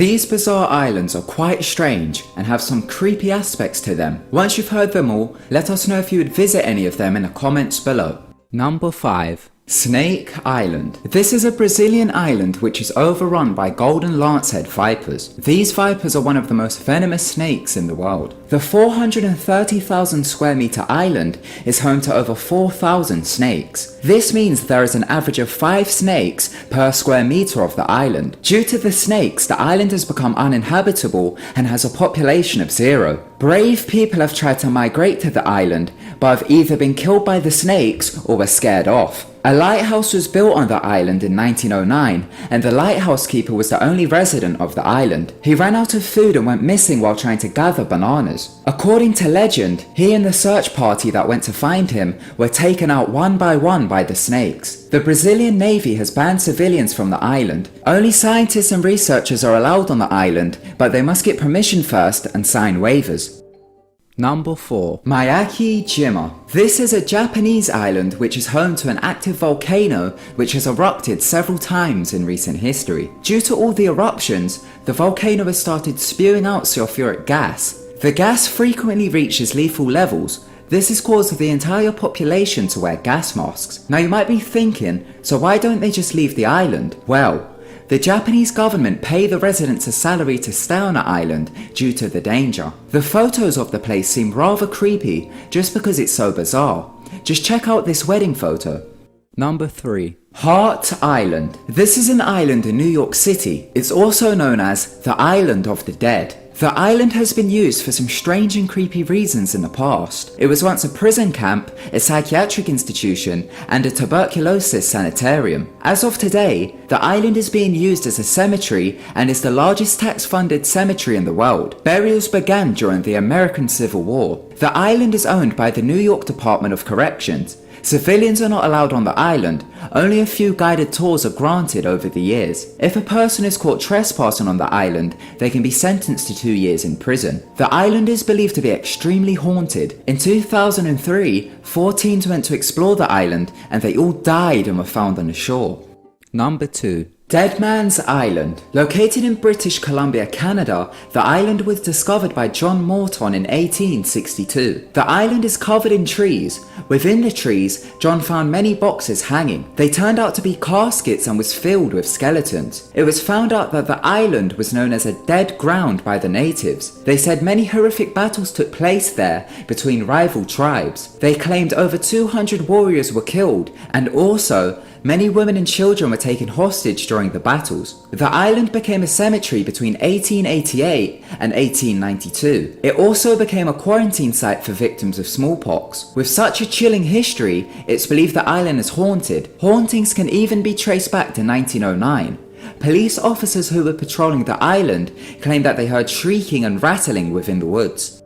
These bizarre islands are quite strange and have some creepy aspects to them. Once you've heard them all, let us know if you would visit any of them in the comments below. Number 5. Snake Island. This is a Brazilian island which is overrun by golden lancehead vipers. These vipers are one of the most venomous snakes in the world. The 430,000 square meter island is home to over 4,000 snakes. This means there is an average of 5 snakes per square meter of the island. Due to the snakes, the island has become uninhabitable and has a population of 0. Brave people have tried to migrate to the island, but have either been killed by the snakes or were scared off. A lighthouse was built on the island in 1909, and the lighthouse keeper was the only resident of the island. He ran out of food and went missing while trying to gather bananas. According to legend, he and the search party that went to find him were taken out one by the snakes. The Brazilian Navy has banned civilians from the island. Only scientists and researchers are allowed on the island, but they must get permission first and sign waivers. Number 4. Miyagi-Jima. This is a Japanese island which is home to an active volcano which has erupted several times in recent history. Due to all the eruptions, the volcano has started spewing out sulfuric gas. The gas frequently reaches lethal levels. This has caused the entire population to wear gas masks. Now you might be thinking, so why don't they just leave the island? Well, the Japanese government pay the residents a salary to stay on the island due to the danger. The photos of the place seem rather creepy just because it's so bizarre. Just check out this wedding photo. Number 3. Hart Island. This is an island in New York City. It's also known as the Island of the Dead. The island has been used for some strange and creepy reasons in the past. It was once a prison camp, a psychiatric institution, and a tuberculosis sanitarium. As of today, the island is being used as a cemetery and is the largest tax-funded cemetery in the world. Burials began during the American Civil War. The island is owned by the New York Department of Corrections. Civilians are not allowed on the island. Only a few guided tours are granted over the years. If a person is caught trespassing on the island, they can be sentenced to 2 years in prison. The island is believed to be extremely haunted. In 2003, 4 teens went to explore the island and they all died and were found on the shore. Number 2. Dead Man's Island. Located in British Columbia, Canada, the island was discovered by John Morton in 1862. The island is covered in trees. Within the trees, John found many boxes hanging. They turned out to be caskets and was filled with skeletons. It was found out that the island was known as a dead ground by the natives. They said many horrific battles took place there between rival tribes. They claimed over 200 warriors were killed, and also many women and children were taken hostage during the battles. The island became a cemetery between 1888 and 1892. It also became a quarantine site for victims of smallpox. With such a chilling history, it's believed the island is haunted. Hauntings can even be traced back to 1909. Police officers who were patrolling the island claimed that they heard shrieking and rattling within the woods.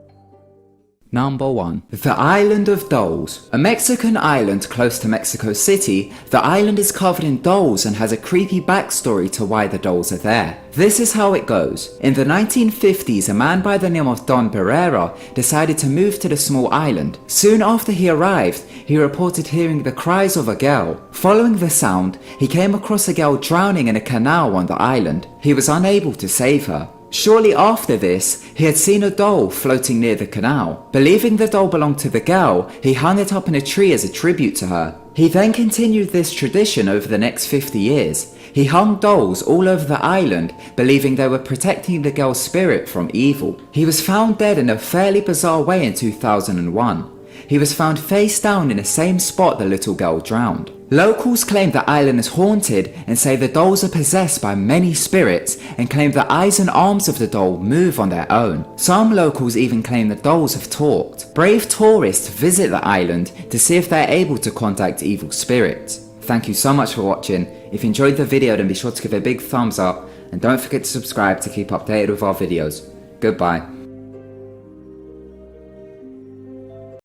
Number 1. The Island of Dolls. A Mexican island close to Mexico City, the island is covered in dolls and has a creepy backstory to why the dolls are there. This is how it goes. In the 1950s, a man by the name of Don Barrera decided to move to the small island. Soon after he arrived, he reported hearing the cries of a girl. Following the sound, he came across a girl drowning in a canal on the island. He was unable to save her. Shortly after this, he had seen a doll floating near the canal. Believing the doll belonged to the girl, he hung it up in a tree as a tribute to her. He then continued this tradition over the next 50 years. He hung dolls all over the island, believing they were protecting the girl's spirit from evil. He was found dead in a fairly bizarre way in 2001. He was found face down in the same spot the little girl drowned. Locals claim the island is haunted and say the dolls are possessed by many spirits and claim the eyes and arms of the doll move on their own. Some locals even claim the dolls have talked. Brave tourists visit the island to see if they're able to contact evil spirits. Thank you so much for watching. If you enjoyed the video, then be sure to give it a big thumbs up and don't forget to subscribe to keep updated with our videos. Goodbye.